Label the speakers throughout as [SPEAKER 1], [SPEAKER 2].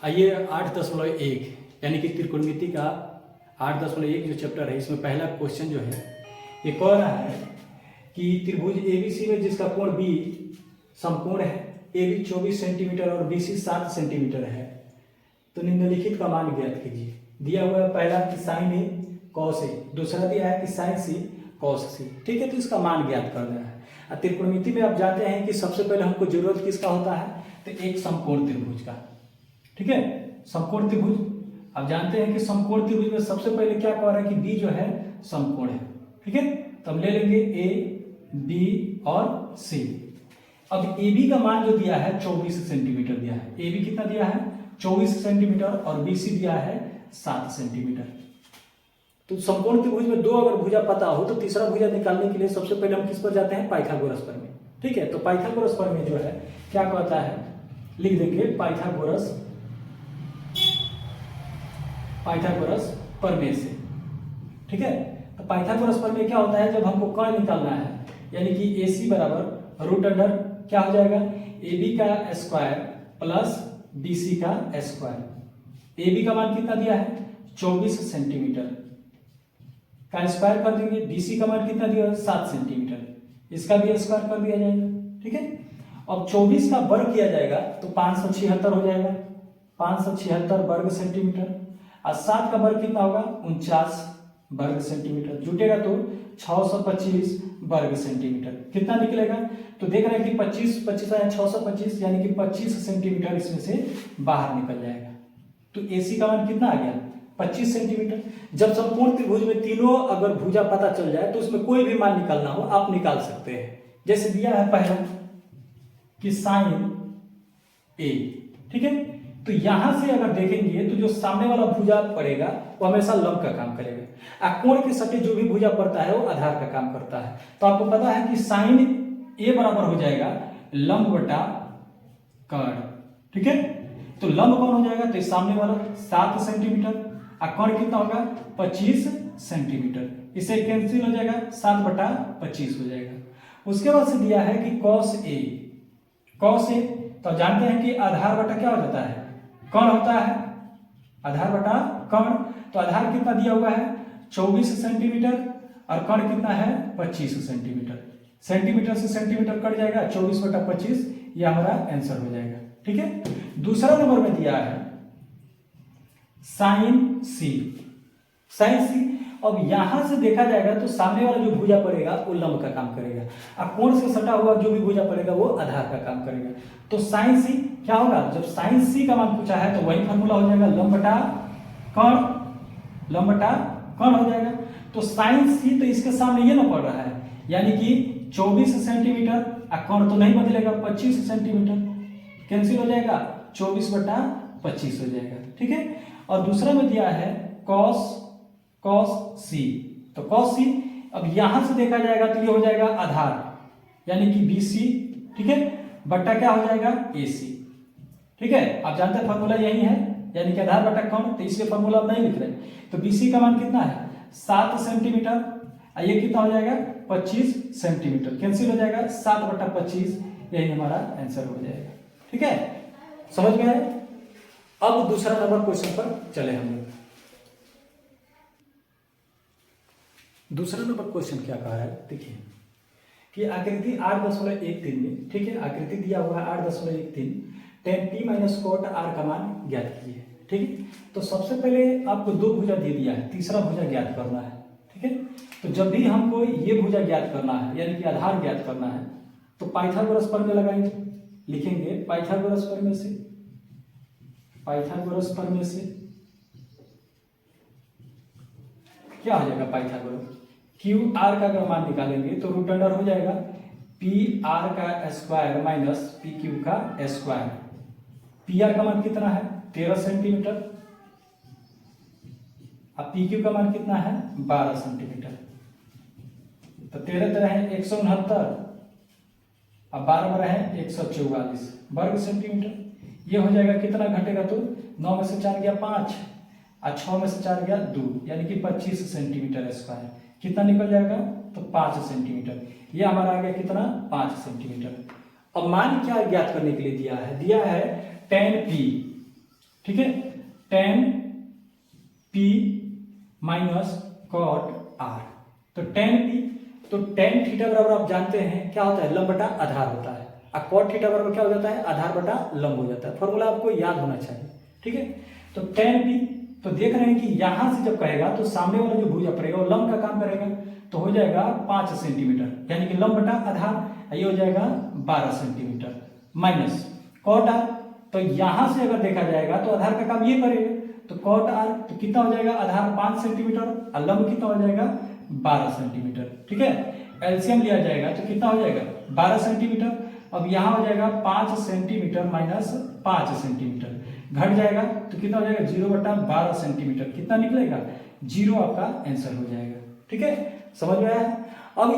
[SPEAKER 1] आइए 8.1 यानी कि त्रिकोणमिति का 8.1 जो चैप्टर है, इसमें पहला क्वेश्चन जो है ये कह रहा है कि त्रिभुज एबीसी में जिसका कोण बी समकोण है, एबी 24 सेंटीमीटर और बीसी 7 सेंटीमीटर है, तो निम्नलिखित का मान ज्ञात कीजिए। दिया हुआ है पहला कि साइन ए कॉस ए, दूसरा दिया है कि साइन सी कॉस सी। ठीक है, तो इसका मान ज्ञात करना है। त्रिकोणमिति में आप जानते हैं कि सबसे पहले हमको जरूरत किसका होता है, तो एक समकोण त्रिभुज का। ठीक है, समकोण त्रिभुज आप जानते हैं कि समकोण त्रिभुज में सबसे पहले क्या कह रहा है कि बी जो है समकोण है। ठीक है, तो हम ले लेंगे ए बी और सी। अब ए बी का मान जो दिया है 24 सेंटीमीटर दिया है। ए बी कितना दिया है 24 सेंटीमीटर और बी सी दिया है 7 सेंटीमीटर। तो समकोण त्रिभुज में दो अगर भुजा पता हो तो तीसरा भुजा निकालने के लिए सबसे पहले हम किस पर जाते हैं, पाइथागोरस पर में। ठीक है, तो पाइथागोरस पर में जो है क्या कहता है, लिख देंगे पाइथागोरस प्रमेय से। ठीक है, तो पाइथागोरस प्रमेय क्या होता है, जब हमको कोण निकालना है यानी कि AC बराबर रूट अंडर क्या हो जाएगा, AB का स्क्वायर प्लस BC का स्क्वायर। AB का मान कितना दिया है 24 सेंटीमीटर का स्क्वायर कर देंगे, BC का मान कितना दिया है 7 सेंटीमीटर, इसका भी स्क्वायर कर दिया जाएगा। ठीक है, अब 24 का वर्ग किया जाएगा तो 576 हो जाएगा, 576 वर्ग सेंटीमीटर। और 7 का वर्ग कितना होगा 49 वर्ग सेंटीमीटर, जुटेगा तो 625 वर्ग सेंटीमीटर। कितना निकलेगा, तो देख रहे हैं कि 25 25 आया 625 यानी कि 25 सेंटीमीटर इसमें से बाहर निकल जाएगा। तो AC का मान कितना आ गया 25 सेंटीमीटर। जब समकोण त्रिभुज में तीनों अगर भुजा पता चल जाए तो उसमें कोई भी मान निकालना हो आप निकाल सकते हैं। जैसे दिया है पहला कि साइन ए। ठीक है, तो यहां से अगर देखेंगे तो जो सामने वाला भुजा पड़ेगा वो हमेशा लंब का काम करेगा, कोण के सटे जो भी भुजा पड़ता है वो आधार का काम करता है। तो आपको पता है कि साइन ए बराबर हो जाएगा लंब बटा कर्ण। ठीक है, तो लंब कौन हो जाएगा, तो सामने वाला 7 सेंटीमीटर और कर्ण कितना होगा 25 सेंटीमीटर, इसे कैंसिल हो जाएगा 7/25 हो जाएगा। उसके बाद से दिया है कि कॉस ए, तो जानते हैं कि आधार बटा क्या हो जाता है कर्ण होता है, आधार बटा कर्ण। तो आधार कितना दिया हुआ है 24 सेंटीमीटर और कर्ण कितना है 25 सेंटीमीटर। सेंटीमीटर से सेंटीमीटर कट जाएगा 24/25, यह हमारा आंसर हो जाएगा। ठीक है, दूसरा नंबर में दिया है साइन सी। अब यहां से देखा जाएगा तो सामने वाला जो भुजा पड़ेगा वो लंब का काम करेगा और कोण से सटा हुआ जो भी भुजा पड़ेगा वो आधार का काम करेगा। तो साइन सी क्या होगा, जब साइन सी का मान पूछा है तो वही फार्मूला हो जाएगा लंब बटा कर्ण हो जाएगा। तो साइन सी तो इसके सामने ये ना पड़ रहा है यानी कि 24 सेंटीमीटर और कर्ण तो नहीं बदलेगा 25 सेंटीमीटर, कैंसिल हो जाएगा 24/25 हो जाएगा। ठीक है, और दूसरा में दिया है कॉस सी। तो कॉस सी अब यहां से देखा जाएगा तो ये हो जाएगा आधार यानी कि BC। ठीक है, बट्टा क्या हो जाएगा AC। ठीक है, आप जानते हैं फार्मूला यही है यानी कि आधार बटा कर्ण, तो इसलिए फार्मूला आप नहीं लिख रहे। तो BC का मान कितना है 7 सेंटीमीटर और ये कितना हो जाएगा 25 सेंटीमीटर, कैंसिल हो जाएगा 7/25, यही हमारा आंसर हो जाएगा। ठीक है, समझ में आए। अब दूसरा नंबर क्वेश्चन पर चले हम लोग। दूसरा नंबर क्वेश्चन क्या कहा है, देखिए कि आकृति 8.13 में, ठीक है, आकृति दिया हुआ है 8.13, tan p - cot r का मान ज्ञात कीजिए। ठीक है, तो सबसे पहले आपको दो भुजा दे दिया है, तीसरा भुजा ज्ञात करना है। ठीक है, तो जब भी हमको ये भुजा ज्ञात करना है यानी कि आधार ज्ञात करना है तो पाइथागोरस प्रमेय लगाएंगे, लिखेंगे पाइथागोरस प्रमेय से क्या हो जाएगा पाइथागोरस क्यू आर का अगर मान निकालेंगे तो रूट अंडर हो जाएगा पी आर का स्क्वायर माइनस पी क्यू का स्क्वायर। पी आर का मान कितना है 13 सेंटीमीटर और पी क्यू का मान कितना है 12 सेंटीमीटर। तो 13 तरह है 169 और 12 में रहे 144 वर्ग सेंटीमीटर। ये हो जाएगा कितना घटेगा, तो 9 में से 4 गया 5 और 6 में से 4 गया 2 यानी कि 25 सेंटीमीटर स्क्वायर। कितना निकल जाएगा, तो 5 सेंटीमीटर। ये हमारा आ गया कितना 5 सेंटीमीटर। अब मान क्या ज्ञात करने के लिए दिया है, tan p ठीक है, tan P minus cot R। तो tan P, तो tan थीटा बराबर आप जानते हैं क्या होता है, लंब बटा आधार होता है, और cot थीटा बराबर क्या हो जाता है, आधार बटा लंब हो जाता है। फॉर्मूला आपको याद होना चाहिए, ठीक है। तो tan P, तो देख रहे हैं कि यहां से जब कहेगा तो सामने वाला जो भुजा पड़ेगा वो लंब का काम करेगा, तो हो जाएगा 5 सेंटीमीटर, यानी कि लंब बटा आधार, ये हो जाएगा 12 सेंटीमीटर, माइनस cot R। तो यहां से अगर देखा जाएगा तो आधार का काम ये करेगा, तो cot R तो कितना हो जाएगा, आधार 5 सेंटीमीटर और लंब कितना हो जाएगा 12 सेंटीमीटर, ठीक है। एलसीएम लिया जाएगा तो कितना हो जाएगा 12 सेंटीमीटर। अब यहाँ हो जाएगा 5 सेंटीमीटर माइनस 5 सेंटीमीटर, घट जाएगा तो कितना हो जाएगा 0/12 सेंटीमीटर, कितना निकलेगा 0, आपका आंसर हो जाएगा, ठीक है। समझ में आया। अब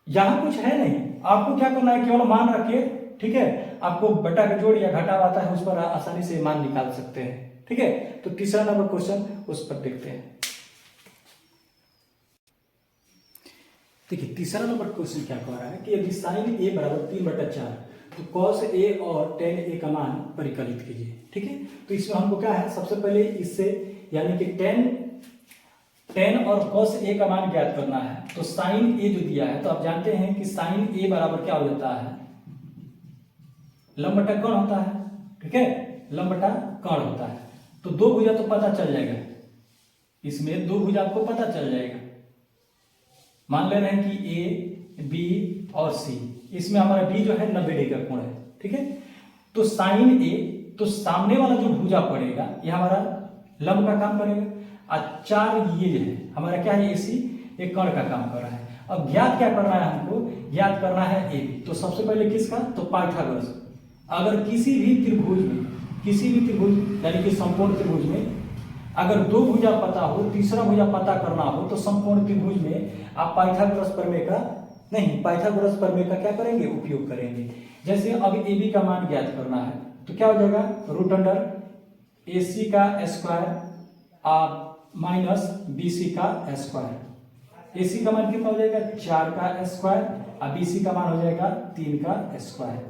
[SPEAKER 1] यहाँ कुछ है नहीं, आपको क्या करना है, केवल मान रखिए, ठीक है। आपको बटा का जोड़ या घटाव आता है, उस पर आसानी से मान निकाल सकते हैं, ठीक है। तो तीसरा नंबर क्वेश्चन उस पर देखते हैं। देखिए तीसरा नंबर क्वेश्चन क्या कह रहा है कि यदि साइन ए बराबर 3/4 तो कॉस ए और टेन ए का मान परिकलित कीजिए, ठीक है। तो इसमें हमको क्या है, सबसे पहले इससे यानी कि टेन और कॉस ए का मान ज्ञात करना है। तो साइन ए जो दिया है, तो आप जानते हैं कि साइन ए बराबर क्या हो जाता है, लंब बटा कोण होता है, ठीक है, लंब बटा कोण होता है। तो दो भुजा तो पता चल जाएगा, इसमें दो भुजा आपको पता चल जाएगा। मान ले रहे हैं कि ए बी और सी, इसमें हमारा बी जो है 90 डिग्री का कोण है, ठीक है। तो साइन ए, तो सामने वाला जो भुजा पड़ेगा ये हमारा लंब का काम करेगा, और 4 ये है हमारा क्या है, एसी, एक कण का काम कर रहा है। अब ज्ञात क्या करना है हमको, ज्ञात करना है ए बी। तो सबसे पहले किसका, तो पाइथागोरस। अगर किसी भी त्रिभुज में, किसी भी त्रिभुज यानी कि समकोण त्रिभुज में अगर दो भुजा पता हो, तीसरा भुजा पता करना हो, तो समकोण त्रिभुज में आप पाइथागोरस प्रमेय का पाइथागोरस प्रमेय का क्या करेंगे, उपयोग करेंगे। जैसे अब ए बी का मान ज्ञात करना है, तो क्या हो जाएगा, रूट अंडर ए सी का स्क्वायर माइनस बी सी का स्क्वायर। ए सी का मान कितना हो जाएगा 4 का स्क्वायर, और बी सी का मान हो जाएगा 3 का स्क्वायर।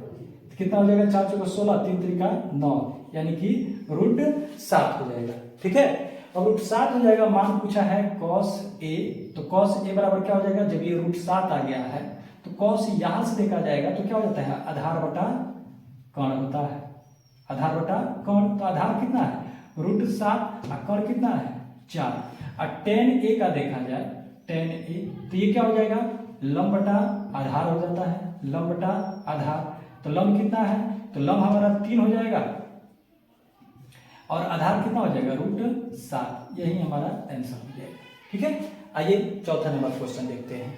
[SPEAKER 1] कितना हो जाएगा, 4 × 16, 3 × 3 9, यानी कि √7 हो जाएगा, ठीक है। अब √7 हो जाएगा, मान पूछा है cos a, तो cos a बराबर क्या हो जाएगा, जब ये √7 आ गया है तो cos यहां से देखा जाएगा तो क्या हो जाता है, आधार बटा कोण होता है, आधार बटा कोण। तो आधार कितना है √7 और कोण कितना है 4। और tan a का देखा जाए, tan a तो ये क्या हो जाएगा, लंब बटा आधार हो जाता है, लंब बटा आधार। तो लंब कितना है, तो लंब हमारा 3 हो जाएगा और आधार कितना हो जाएगा √7, यही हमारा आंसर हो जाएगा, ठीक है। आइए चौथा नंबर क्वेश्चन देखते हैं।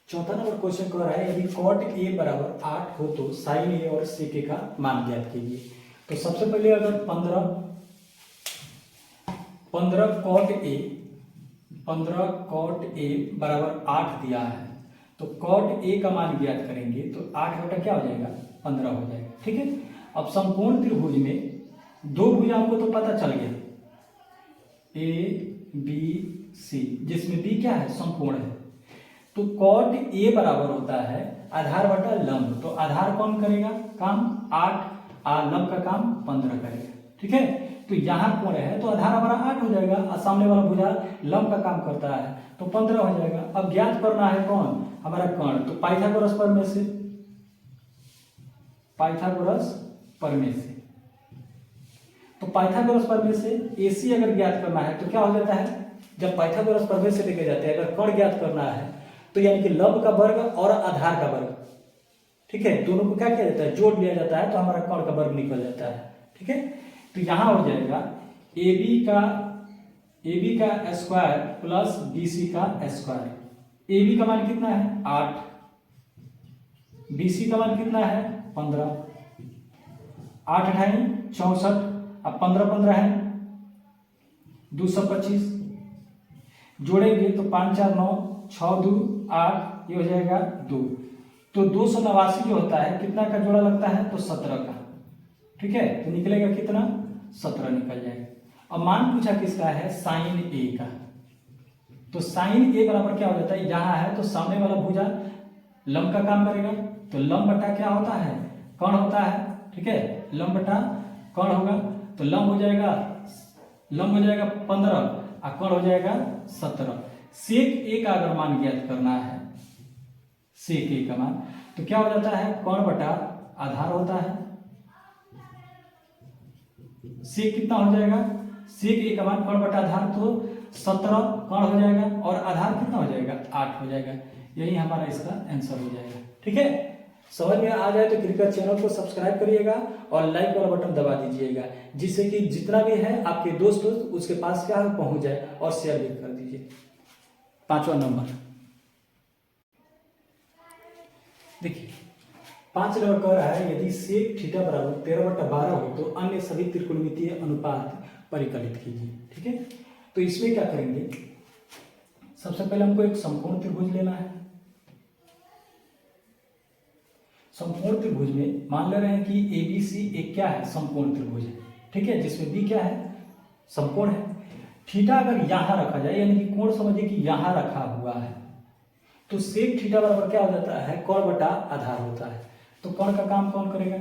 [SPEAKER 1] चौथा नंबर क्वेश्चन कह रहा है यदि cot a बराबर 8 हो तो sin a और sec a का मान ज्ञात कीजिए। तो सबसे पहले अगर 15 cot a बराबर 8 दिया है, तो cot a का मान ज्ञात करेंगे तो 8 बटा क्या हो जाएगा 15 हो जाएगा, ठीक है। अब समकोण त्रिभुज में दो भुजा आपको तो पता चल गया, ए बी सी, जिसमें बी क्या है, समकोण है। तो cot a बराबर होता है आधार बटा लंब। तो आधार कौन करेगा काम, 8, और लंब का काम 15 करेगा, ठीक है। तो यहाँ कोण है तो आधार हमारा 8 हो जाएगा, और सामने वाला भुजा लंब का काम करता है तो 15 हो जाएगा। अब ज्ञात करना है कौन, हमारा कोण। तो पाइथागोरस प्रमेय से, पाइथागोरस प्रमेय से, तो पाइथागोरस प्रमेय से AC अगर ज्ञात करना है तो क्या हो जाता है, जब पाइथागोरस प्रमेय से लेके जाते हैं अगर कोण ज्ञात करना है तो यानी कि लंब का वर्ग और आधार का वर्ग, ठीक है, दोनों को क्या किया जाता है, जोड़ लिया जाता है तो हमारा कोण का वर्ग निकल जाता है, ठीक है। तो यहां हो जाएगा ए बी का स्क्वायर प्लस बी सी का स्क्वायर। ए बी का मान कितना है 8, बी सी का मान कितना है 15, 8 × 64, अब 15 है 225, जोड़ेंगे तो 5 4 9 6 2 8, ये हो जाएगा 2। तो 289 जो होता है कितना का जोड़ा लगता है, तो 17 का, ठीक है। तो निकलेगा कितना 17 निकल जाएगा। अब मान पूछा किसका है, साइन ए का। तो साइन ए बराबर क्या हो जाता है, यहां है तो सामने वाला भुजा लंब का काम करेगा, तो लंब बटा क्या होता है, कर्ण होता है। ठीक है, लंब बटा कर्ण होगा तो लंब हो जाएगा 15 और कर्ण हो जाएगा 17। सेक ए का अगर मान ज्ञात करना है, सेक ए का मान, तो क्या हो जाता है, कर्ण बटा आधार होता है। सेक कितना हो जाएगा, सेक ए का मान कर्ण बटा आधार, तो 17 कर्ण हो जाएगा और आधार कितना हो जाएगा, 8 हो जाएगा। यही हमारा इसका आंसर हो जाएगा। ठीक है, समझ में आ जाए तो कृपया चैनल को सब्सक्राइब करिएगा और लाइक वाला बटन दबा दीजिएगा, जिससे कि जितना भी है आपके दोस्त उसके पास क्या है पहुंच जाए, और शेयर भी कर दीजिए। 5वां नंबर देखिए, 5 नंबर कह रहा है यदि सेक थीटा बराबर 13/12 हो तो अन्य सभी त्रिकोणमितीय अनुपात परिकलित कीजिए। ठीक है, तो इसमें क्या करेंगे, सबसे पहले हमको एक समकोण त्रिभुज लेना है। समकोण त्रिभुज में मान ले रहे हैं कि एबीसी एक क्या है, समकोण त्रिभुज है। ठीक है, जिसमें बी क्या है, समकोण है। थीटा अगर यहां रखा जाए, यानी कि कोण समझिए कि यहां रखा हुआ है, तो सेक थीटा बराबर क्या हो जाता है, कर्ण बटा आधार होता है। तो कर्ण का काम कौन करेगा,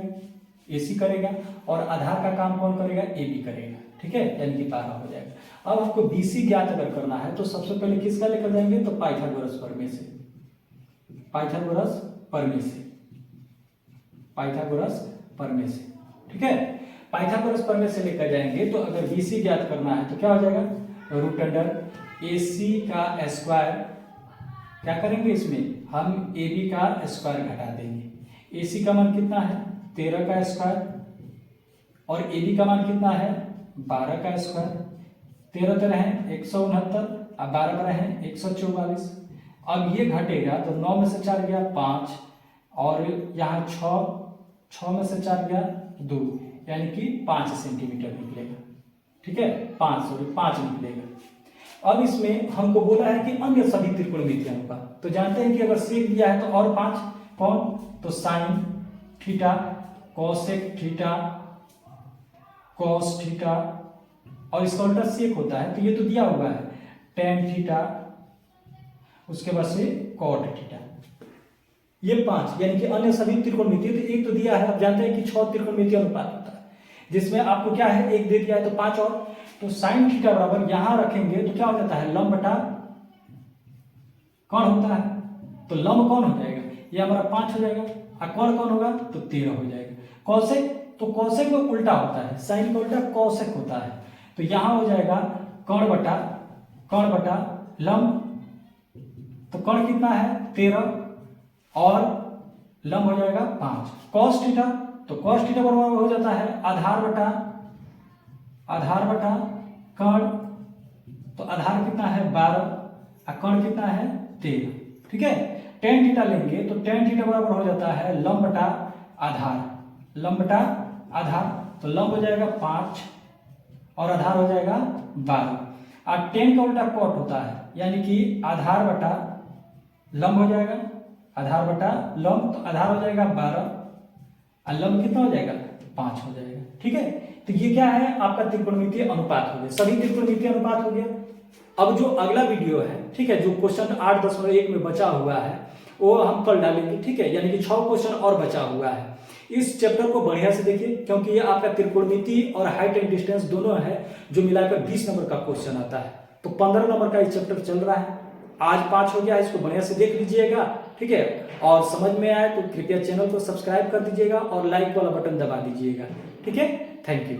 [SPEAKER 1] एसी करेगा, और आधार का काम कौन करेगा, एबी करेगा। ठीक है, यानी कि 12 हो जाएगा। अब हमको बीसी ज्ञात अगर करना है तो सबसे पहले किसका लेकर जाएंगे, तो पाइथागोरस प्रमेय से, पाइथागोरस प्रमेय से, पाइथागोरस प्रमेय से। ठीक है, पाइथागोरस प्रमेय से लेकर जाएंगे तो अगर बीसी ज्ञात करना है तो क्या हो जाएगा, रूट अंडर एसी का स्क्वायर, क्या करेंगे इसमें हम एबी का स्क्वायर घटा देंगे। एसी का मान कितना है, 13 का स्क्वायर, और एबी का मान कितना है, 12 का स्क्वायर। 13 13 है 169, अब 12 12 है 144। अब ये घटेगा तो 9 में से 4 गया 5, और यहाँ 6 में से 4 गया 2, यानी कि 5 सेंटीमीटर निकलेगा। ठीक है, 5 निकलेगा। अब इसमें हमको बोला है कि अन्य सभी त्रिकोणमितीय अनुपात, तो जानते हैं कि अगर सेक दिया है तो और 5 कौन, तो sine theta, cosec theta, cos theta, और इसका उल्टा सेक होता है, तो ये तो दिया हुआ है टेन थीटा, उसके बाद से कॉट थीटा, ये 5, यानी कि अन्य सभी त्रिकोणमितीय। तो एक तो दिया है, अब जानते हैं कि 6 त्रिकोणमितीय अनुपात होता है, जिसमें आपको क्या है, एक दे दिया है तो 5 और, तो साइन थीटा बराबर यहां रखेंगे तो क्या हो जाता है, लंब बटा कौन होता है, तो लंब कौन हो जाएगा, ये हमारा 5 हो जाएगा, और कौन होगा तो 13 हो जाएगा। कौशिक, तो कौशिक में उल्टा होता है, साइन का उल्टा कौशिक होता है, तो यहां हो जाएगा कर्ण बटा लंब, तो कर्ण कितना है 13 और लंब हो जाएगा 5। कॉस थीटा, तो कॉस थीटा बराबर हो जाता है आधार बटा कर्ण, तो आधार कितना है 12 और कर्ण कितना है 13। ठीक है, टेन थीटा लेंगे तो टेन थीटा बराबर हो जाता है लंब बटा आधार, तो लंब हो जाएगा 5 और आधार हो जाएगा 12, और टेन का उल्टा कॉट होता है, यानी कि आधार बटा लंब हो जाएगा, आधार बटा लंब, तो आधार हो जाएगा 12 और लंब कितना हो जाएगा 5 हो जाएगा। ठीक है, तो ये क्या है, आपका त्रिकोणमितीय अनुपात हो गया, सभी त्रिकोणमितीय अनुपात हो गया। अब जो अगला वीडियो है, ठीक है, जो क्वेश्चन 8.1 में बचा हुआ है वो हम कल डालेंगे। ठीक है, यानी कि 6 क्वेश्चन और बचा हुआ है। इस चैप्टर को बढ़िया से देखिए, क्योंकि ये आपका त्रिकोणमिति और हाइट एंड डिस्टेंस दोनों है, जो मिलाकर 20 नंबर का क्वेश्चन आता है। तो 15 नंबर का ये चैप्टर चल रहा है, आज 5 हो गया, इसको बढ़िया से देख लीजिएगा। ठीक है, और समझ में आए तो कृपया चैनल को सब्सक्राइब कर दीजिएगा और लाइक वाला बटन दबा दीजिएगा। ठीक है, थैंक यू।